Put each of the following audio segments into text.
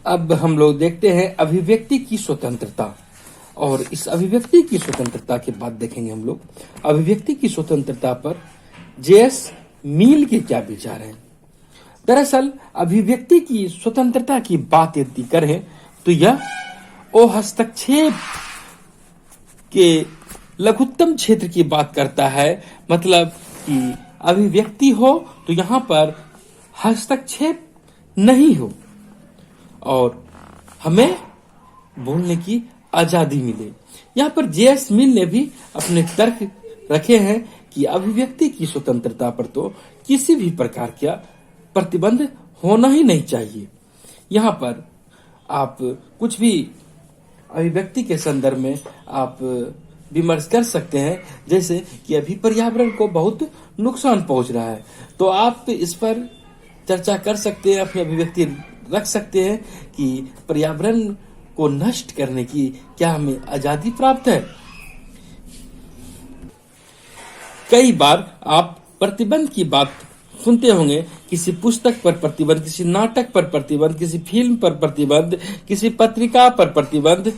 अब हम लोग देखते हैं अभिव्यक्ति की स्वतंत्रता। और इस अभिव्यक्ति की स्वतंत्रता के बाद देखेंगे हम लोग अभिव्यक्ति की स्वतंत्रता पर जेएस मील के क्या विचार हैं। दरअसल अभिव्यक्ति की स्वतंत्रता की बात यदि करें तो यह हस्तक्षेप के लघुत्तम क्षेत्र की बात करता है। मतलब कि अभिव्यक्ति हो तो यहाँ पर हस्तक्षेप नहीं हो और हमें बोलने की आजादी मिले। यहाँ पर जेएस मिल ने भी अपने तर्क रखे हैं कि अभिव्यक्ति की स्वतंत्रता पर तो किसी भी प्रकार का प्रतिबंध होना ही नहीं चाहिए। यहाँ पर आप कुछ भी अभिव्यक्ति के संदर्भ में आप विमर्श कर सकते हैं, जैसे कि अभी पर्यावरण को बहुत नुकसान पहुंच रहा है, तो आप इस पर चर्चा कर सकते हैं, अपनी अभिव्यक्ति रख सकते हैं कि पर्यावरण को नष्ट करने की क्या हमें आजादी प्राप्त है। कई बार आप प्रतिबंध की बात सुनते होंगे, किसी पुस्तक पर प्रतिबंध, किसी नाटक पर प्रतिबंध, किसी फिल्म पर प्रतिबंध, किसी पत्रिका पर प्रतिबंध।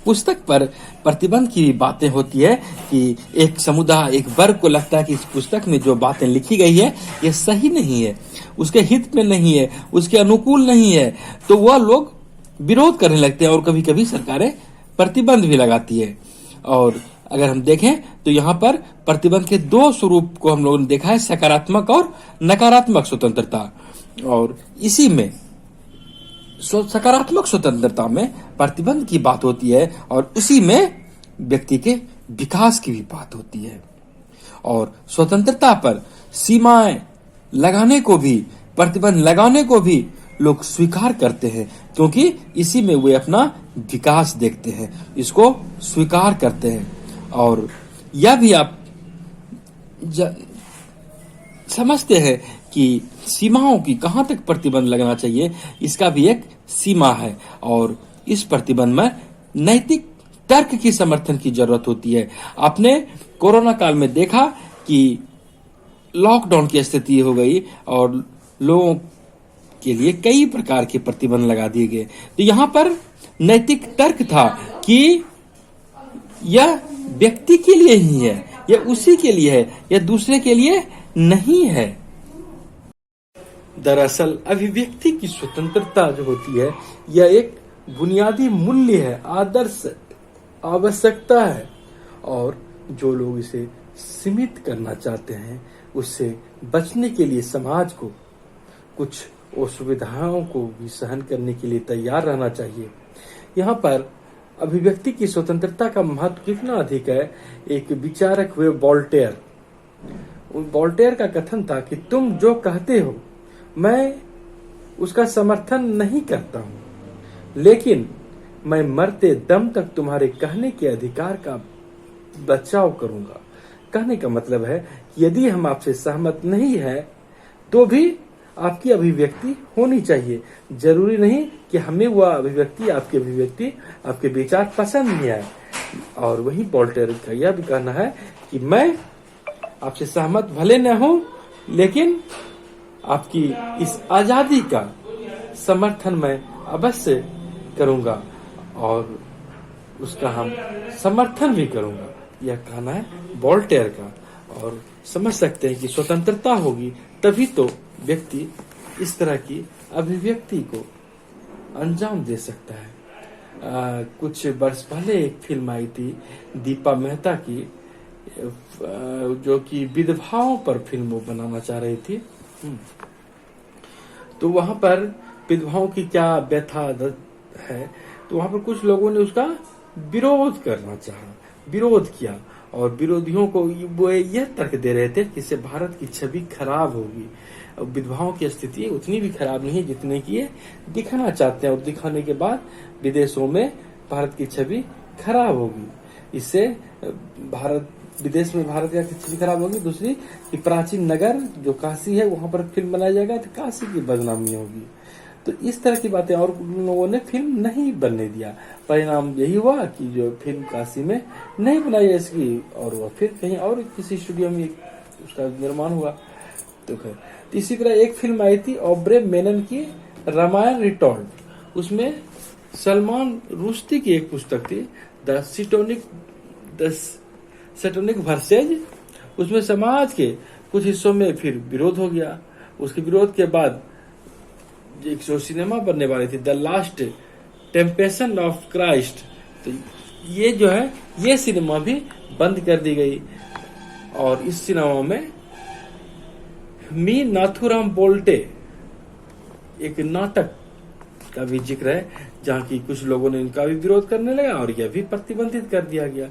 पुस्तक पर प्रतिबंध की बातें होती है कि एक समुदाय, एक वर्ग को लगता है कि इस पुस्तक में जो बातें लिखी गई है ये सही नहीं है, उसके हित में नहीं है, उसके अनुकूल नहीं है, तो वह लोग विरोध करने लगते हैं और कभी कभी सरकारें प्रतिबंध भी लगाती है। और अगर हम देखें तो यहाँ पर प्रतिबंध के दो स्वरूप को हम लोगों ने देखा है, सकारात्मक और नकारात्मक स्वतंत्रता। और इसी में सकारात्मक स्वतंत्रता में प्रतिबंध की बात होती है और उसी में व्यक्ति के विकास की भी बात होती है। और स्वतंत्रता पर सीमाएं लगाने को भी, प्रतिबंध लगाने को भी लोग स्वीकार करते हैं, क्योंकि इसी में वे अपना विकास देखते हैं, इसको स्वीकार करते हैं। और यह भी आप समझते हैं कि सीमाओं की कहां तक प्रतिबंध लगना चाहिए, इसका भी एक सीमा है। और इस प्रतिबंध में नैतिक तर्क की समर्थन की जरूरत होती है। आपने कोरोना काल में देखा कि लॉकडाउन की स्थिति हो गई और लोगों के लिए कई प्रकार के प्रतिबंध लगा दिए गए, तो यहाँ पर नैतिक तर्क था कि यह व्यक्ति के लिए ही है, यह उसी के लिए है, यह दूसरे के लिए नहीं है। दरअसल अभिव्यक्ति की स्वतंत्रता जो होती है यह एक बुनियादी मूल्य है, आदर्श आवश्यकता है, और जो लोग इसे सीमित करना चाहते हैं उससे बचने के लिए समाज को कुछ असुविधाओं को भी सहन करने के लिए तैयार रहना चाहिए। यहाँ पर अभिव्यक्ति की स्वतंत्रता का महत्व कितना अधिक है। एक विचारक हुए वोल्टेयर का कथन था कि तुम जो कहते हो मैं उसका समर्थन नहीं करता हूं, लेकिन मैं मरते दम तक तुम्हारे कहने के अधिकार का बचाव करूंगा। कहने का मतलब है कि यदि हम आपसे सहमत नहीं है तो भी आपकी अभिव्यक्ति होनी चाहिए। जरूरी नहीं कि हमें वह अभिव्यक्ति, आपके विचार पसंद नहीं आए। और वही वोल्टेयर का यह भी कहना है कि मैं आपसे सहमत भले न हूं, लेकिन आपकी इस आजादी का समर्थन मैं अवश्य करूंगा और उसका हम समर्थन भी करूंगा। यह कहना है वोल्टेयर का। और समझ सकते हैं कि स्वतंत्रता होगी तभी तो व्यक्ति इस तरह की अभिव्यक्ति को अंजाम दे सकता है। कुछ वर्ष पहले एक फिल्म आई थी दीपा मेहता की, जो कि विधवाओं पर फिल्म वो बनाना चाह रही थी। तो वहां पर विधवाओं की क्या व्यथा है, तो वहां पर कुछ लोगों ने उसका विरोध किया और विरोधियों को वो यह तर्क दे रहे थे कि इससे भारत की छवि खराब होगी। विधवाओं की स्थिति उतनी भी खराब नहीं है जितने की ये दिखाना चाहते हैं, और दिखाने के बाद विदेशों में भारत की छवि खराब होगी। इससे विदेश में भारत की छवि खराब होगी। दूसरी कि प्राचीन नगर जो काशी है वहां पर फिल्म बनाया जाएगा तो काशी की बदनामी होगी। तो इस तरह की बातें, और उन लोगों ने फिल्म नहीं बनने दिया। परिणाम यही हुआ कि जो फिल्म काशी में नहीं बनाई इसकी, और वह फिर कहीं और किसी स्टूडियो में उसका निर्माण हुआ। तो इसी तरह एक फिल्म आई थी ऑब्रे मेनन की रामायण रिटोल्ड, उसमें सलमान रुश्दी की एक पुस्तक थी द सेटोनिक वर्सेज। उसमें समाज के कुछ हिस्सों में फिर विरोध हो गया। उसके विरोध के बाद एक जो सिनेमा बनने वाली थी द लास्ट टेम्पेशन ऑफ क्राइस्ट, तो ये जो है ये सिनेमा भी बंद कर दी गई। और इस सिनेमा में मी नाथुराम बोल्टे एक नाटक का भी जिक्र है, जहाँ की कुछ लोगों ने इनका भी विरोध करने लगा और यह भी प्रतिबंधित कर दिया गया।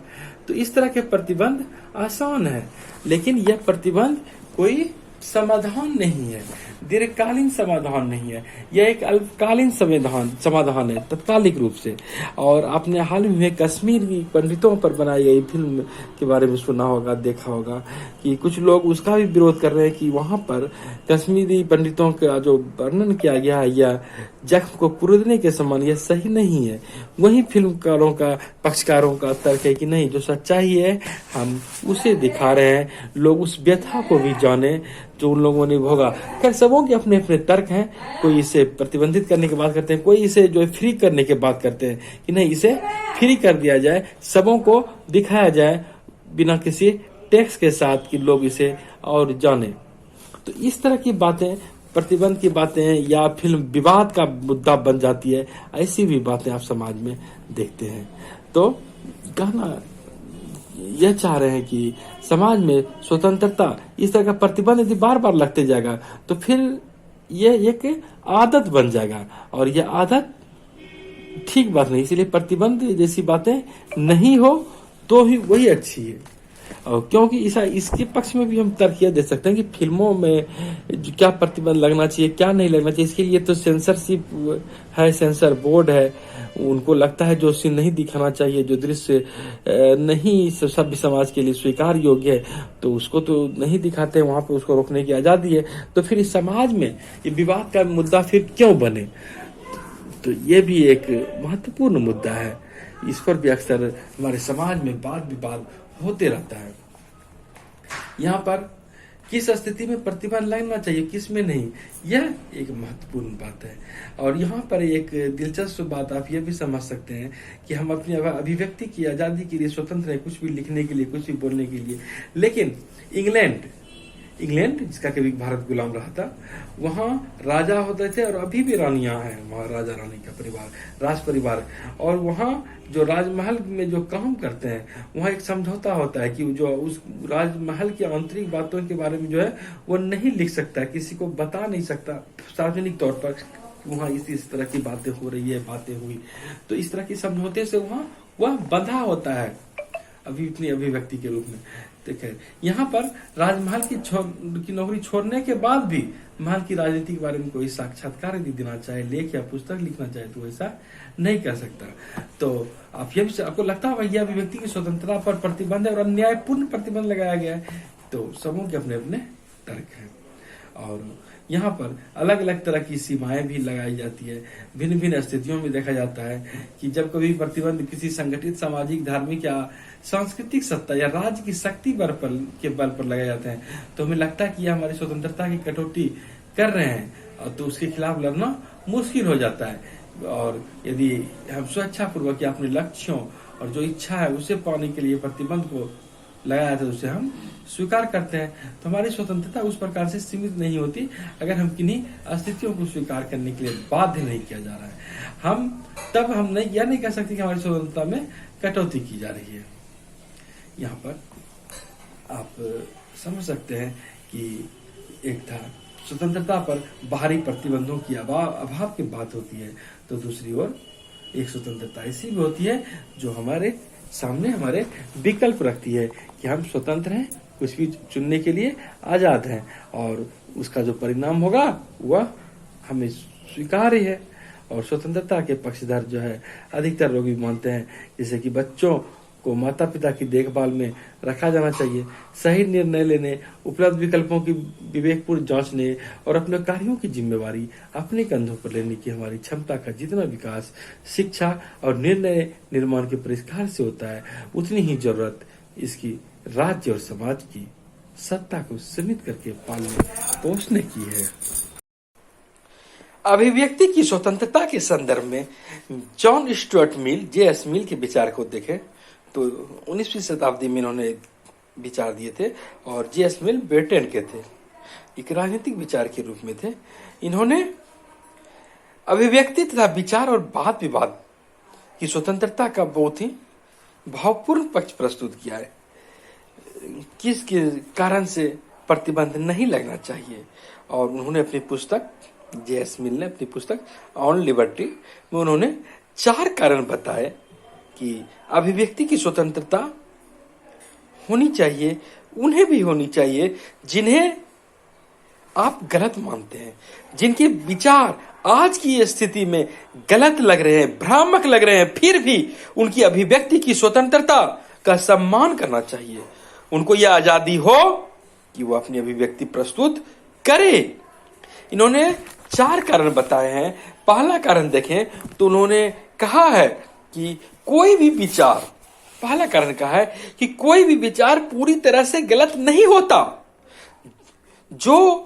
तो इस तरह के प्रतिबंध आसान है, लेकिन यह प्रतिबंध कोई समाधान नहीं है, दीर्घकालीन समाधान नहीं है, यह एक अल्पकालीन समाधान है तत्कालिक रूप से। और आपने हाल ही में कश्मीरी पंडितों पर बनाई गई फिल्म के बारे में सुना होगा, देखा होगा कि कुछ लोग उसका भी विरोध कर रहे हैं कि वहां पर कश्मीरी पंडितों का जो वर्णन किया गया है या जख्म को पुरदने के समान यह सही नहीं है। वहीं फिल्मकारों का, पक्षकारों का तर्क है कि नहीं, जो सच्चाई है हम उसे दिखा रहे हैं, लोग उस व्यथा को भी जाने जो उन लोगों ने भोगा। खैर सबों के अपने अपने तर्क हैं, कोई इसे प्रतिबंधित करने की बात करते हैं, कोई इसे जो है फ्री करने की बात करते हैं कि नहीं इसे फ्री कर दिया जाए, सबों को दिखाया जाए बिना किसी टैक्स के साथ कि लोग इसे और जाने। तो इस तरह की बातें, प्रतिबंध की बातें या फिल्म विवाद का मुद्दा बन जाती है, ऐसी भी बातें आप समाज में देखते हैं। तो कहना यह चाह रहे हैं कि समाज में स्वतंत्रता, इस तरह का प्रतिबंध यदि बार बार लगते जाएगा तो फिर यह एक आदत बन जाएगा और यह आदत ठीक बात नहीं। इसलिए प्रतिबंध जैसी बातें नहीं हो तो ही वही अच्छी है। और क्योंकि इसके पक्ष में भी हम तर्क दे सकते हैं कि फिल्मों में क्या प्रतिबंध लगना चाहिए, क्या नहीं लगना चाहिए। इसके लिए तो सेंसरशिप है, सेंसर बोर्ड है, उनको लगता है जो सीन नहीं दिखाना चाहिए, जो दृश्य नहीं सभ्य समाज के लिए स्वीकार योग्य है, तो उसको तो नहीं दिखाते, वहां पे उसको रोकने की आजादी है। तो फिर इस समाज में ये विवाद का मुद्दा फिर क्यों बने? तो ये भी एक महत्वपूर्ण मुद्दा है, इस पर भी अक्सर हमारे समाज में वाद विवाद होते रहता है। यहाँ पर किस स्थिति में प्रतिबंध लगना चाहिए, किस में नहीं, यह एक महत्वपूर्ण बात है। और यहाँ पर एक दिलचस्प बात आप ये भी समझ सकते हैं कि हम अपनी अभिव्यक्ति की आजादी के लिए स्वतंत्र है, कुछ भी लिखने के लिए, कुछ भी बोलने के लिए। लेकिन इंग्लैंड जिसका कभी भारत गुलाम रहा था, वहाँ राजा होते थे और अभी भी रानियां हैं, वहाँ राजा रानी का परिवार, राज परिवार। और वहाँ जो राजमहल में जो काम करते हैं, वहाँ एक समझौता होता है कि जो उस राजमहल की आंतरिक बातों के बारे में जो है वो नहीं लिख सकता, किसी को बता नहीं सकता सार्वजनिक तौर पर वहाँ इस तरह की बातें हो रही है, बातें हुई। तो इस तरह की समझौते से वह बंधा होता है अभी इतनी अभिव्यक्ति के रूप में। देखिए यहाँ पर राजमहल की नौकरी छोड़ने के बाद भी महल की राजनीति के बारे में कोई साक्षात्कार यदि देना चाहे, लेख या पुस्तक लिखना चाहे, तो ऐसा नहीं कर सकता। तो आपको लगता है यह अभिव्यक्ति की स्वतंत्रता पर प्रतिबंध है और अन्यायपूर्ण प्रतिबंध लगाया गया है। तो सबों के अपने अपने तर्क हैं और यहाँ पर अलग अलग तरह की सीमाएं भी लगाई जाती है। भिन्न भिन्न स्थितियों में देखा जाता है कि जब कभी प्रतिबंध किसी संगठित सामाजिक, धार्मिक या सांस्कृतिक सत्ता या राज्य की शक्ति के बल पर लगाए जाते हैं, तो हमें लगता है कि यह हमारी स्वतंत्रता की कटौती कर रहे हैं और तो उसके खिलाफ लड़ना मुश्किल हो जाता है। और यदि हम स्वेच्छापूर्वक या अपने लक्ष्यों और जो इच्छा है उसे पाने के लिए प्रतिबंध को लगाया था, उसे हम स्वीकार करते हैं, तो हमारी स्वतंत्रता उस प्रकार से सीमित नहीं होती अगर हम किन्हीं स्थितियों को स्वीकार करने के लिए बाध्य नहीं किया जा रहा है। हम यह नहीं कह सकते कि हमारी स्वतंत्रता में कटौती की जा रही है। यहाँ पर आप समझ सकते हैं कि एक था स्वतंत्रता पर बाहरी प्रतिबंधों की अभाव की बात होती है, तो दूसरी ओर एक स्वतंत्रता ऐसी भी होती है जो हमारे सामने हमारे विकल्प रखती है कि हम स्वतंत्र हैं, कुछ भी चुनने के लिए आजाद हैं और उसका जो परिणाम होगा वह हमें स्वीकार्य है। और स्वतंत्रता के पक्षधर जो है अधिकतर लोग भी मानते हैं जैसे कि बच्चों को माता पिता की देखभाल में रखा जाना चाहिए, सही निर्णय लेने, उपलब्ध विकल्पों की विवेकपूर्ण जांचने और अपने कार्यों की जिम्मेवारी अपने कंधों पर लेने की हमारी क्षमता का जितना विकास शिक्षा और निर्णय निर्माण के परिष्कार से होता है, उतनी ही जरूरत इसकी राज्य और समाज की सत्ता को सीमित करके पालने पोषने की है। अभिव्यक्ति की स्वतंत्रता के संदर्भ में जॉन स्टुअर्ट मिल, जेएस मिल के विचार को देखें तो 19वीं शताब्दी में इन्होंने विचार दिए थे और जेएस मिल ब्रिटेन के थे, एक राजनीतिक विचार के रूप में थे। इन्होंने अभिव्यक्ति तथा विचार और वाद विवाद की स्वतंत्रता का बहुत ही भावपूर्ण पक्ष प्रस्तुत किया है। किस कारण से प्रतिबंध नहीं लगना चाहिए, और उन्होंने अपनी पुस्तक, जेएस मिल ने अपनी पुस्तक ऑन लिबर्टी में उन्होंने 4 कारण बताए कि अभिव्यक्ति की स्वतंत्रता होनी चाहिए, उन्हें भी होनी चाहिए जिन्हें आप गलत मानते हैं, जिनके विचार आज की स्थिति में गलत लग रहे हैं, भ्रामक लग रहे हैं, फिर भी उनकी अभिव्यक्ति की स्वतंत्रता का सम्मान करना चाहिए। उनको यह आजादी हो कि वो अपनी अभिव्यक्ति प्रस्तुत करे। इन्होंने 4 कारण बताए हैं। पहला कारण देखें तो उन्होंने कहा है कि कोई भी विचार, पहला कारण कहा है कि कोई भी विचार पूरी तरह से गलत नहीं होता। जो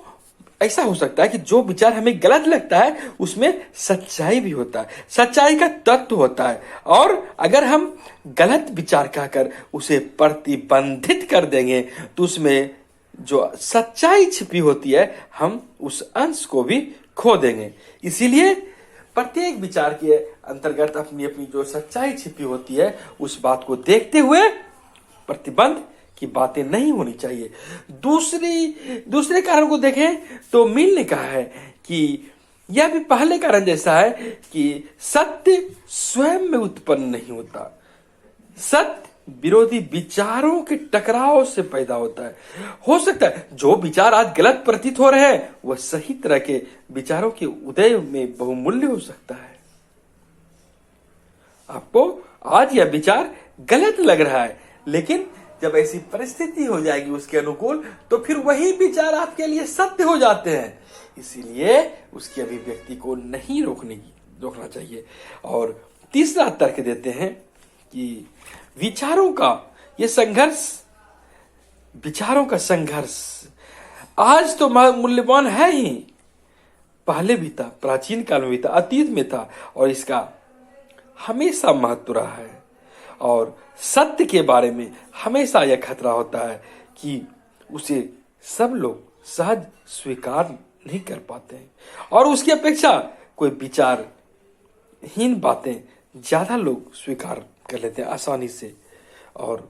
ऐसा हो सकता है कि जो विचार हमें गलत लगता है उसमें सच्चाई भी होता है, सच्चाई का तत्व होता है, और अगर हम गलत विचार कहकर उसे प्रतिबंधित कर देंगे तो उसमें जो सच्चाई छिपी होती है हम उस अंश को भी खो देंगे। इसीलिए प्रत्येक विचार के अंतर्गत अपनी अपनी जो सच्चाई छिपी होती है उस बात को देखते हुए प्रतिबंध की बातें नहीं होनी चाहिए। दूसरे कारण को देखें तो मिल ने कहा है कि यह भी पहले कारण जैसा है कि सत्य स्वयं में उत्पन्न नहीं होता, सत्य विरोधी विचारों के टकराव से पैदा होता है। हो सकता है जो विचार आज गलत प्रतीत हो रहे हैं वह सही तरह के विचारों के उदय में बहुमूल्य हो सकता है। आपको आज यह विचार गलत लग रहा है, लेकिन जब ऐसी परिस्थिति हो जाएगी उसके अनुकूल तो फिर वही विचार आपके लिए सत्य हो जाते हैं। इसीलिए उसकी अभिव्यक्ति को नहीं रोकना चाहिए। और तीसरा तर्क देते हैं कि विचारों का ये संघर्ष, विचारों का संघर्ष आज तो मूल्यवान है ही, पहले भी था, प्राचीन काल में भी था, अतीत में था, और इसका हमेशा महत्व रहा है। और सत्य के बारे में हमेशा यह खतरा होता है कि उसे सब लोग सहज स्वीकार नहीं कर पाते हैं, और उसकी अपेक्षा कोई विचारहीन बातें ज्यादा लोग स्वीकार कर लेते हैं आसानी से। और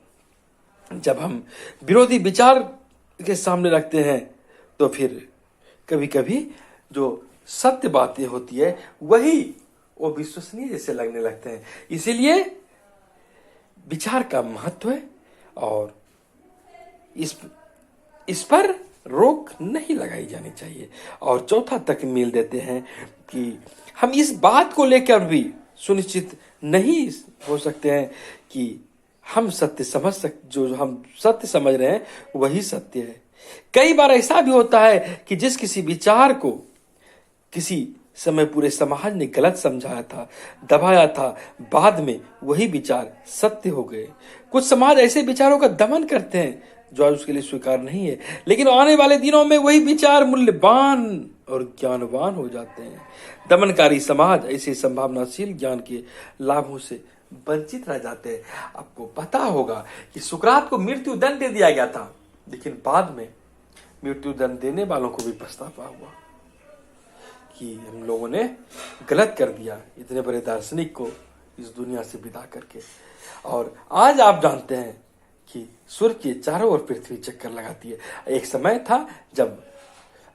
जब हम विरोधी विचार के सामने रखते हैं तो फिर कभी कभी जो सत्य बातें होती है वही वो विश्वसनीय जैसे लगने लगते हैं। इसीलिए विचार का महत्व है और इस पर रोक नहीं लगाई जानी चाहिए। और चौथा तक मिल देते हैं कि हम इस बात को लेकर भी सुनिश्चित नहीं हो सकते हैं कि हम जो हम सत्य समझ रहे हैं वही सत्य है। कई बार ऐसा भी होता है कि जिस किसी विचार को किसी समय पूरे समाज ने गलत समझाया था, दबाया था, बाद में वही विचार सत्य हो गए। कुछ समाज ऐसे विचारों का दमन करते हैं जो आज उसके लिए स्वीकार नहीं है, लेकिन आने वाले दिनों में वही विचार मूल्यवान और ज्ञानवान हो जाते हैं। दमनकारी समाज ऐसे संभावनाशील ज्ञान के लाभों से वंचित रह जाते हैं। आपको पता होगा कि सुकरात को मृत्यु दंड दे दिया गया था, लेकिन बाद में मृत्यु दंड देने वालों को भी पछतावा हुआ कि हम लोगों ने गलत कर दिया इतने बड़े दार्शनिक को इस दुनिया से विदा करके। और आज आप जानते हैं कि सूर्य के चारों ओर पृथ्वी चक्कर लगाती है। एक समय था जब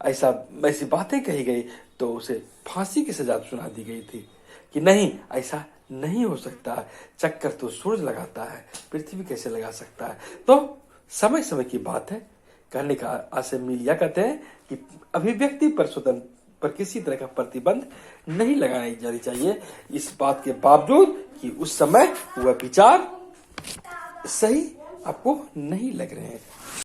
ऐसी बातें कही गई तो उसे फांसी की सजा सुना दी गई थी कि नहीं, ऐसा नहीं हो सकता, चक्कर तो सूरज लगाता है, पृथ्वी कैसे लगा सकता है। तो समय समय की बात है। कहने का आशय मिल यह कहते हैं कि अभिव्यक्ति पर किसी तरह का प्रतिबंध नहीं लगाई जानी चाहिए, इस बात के बावजूद कि उस समय वह विचार सही आपको नहीं लग रहे हैं।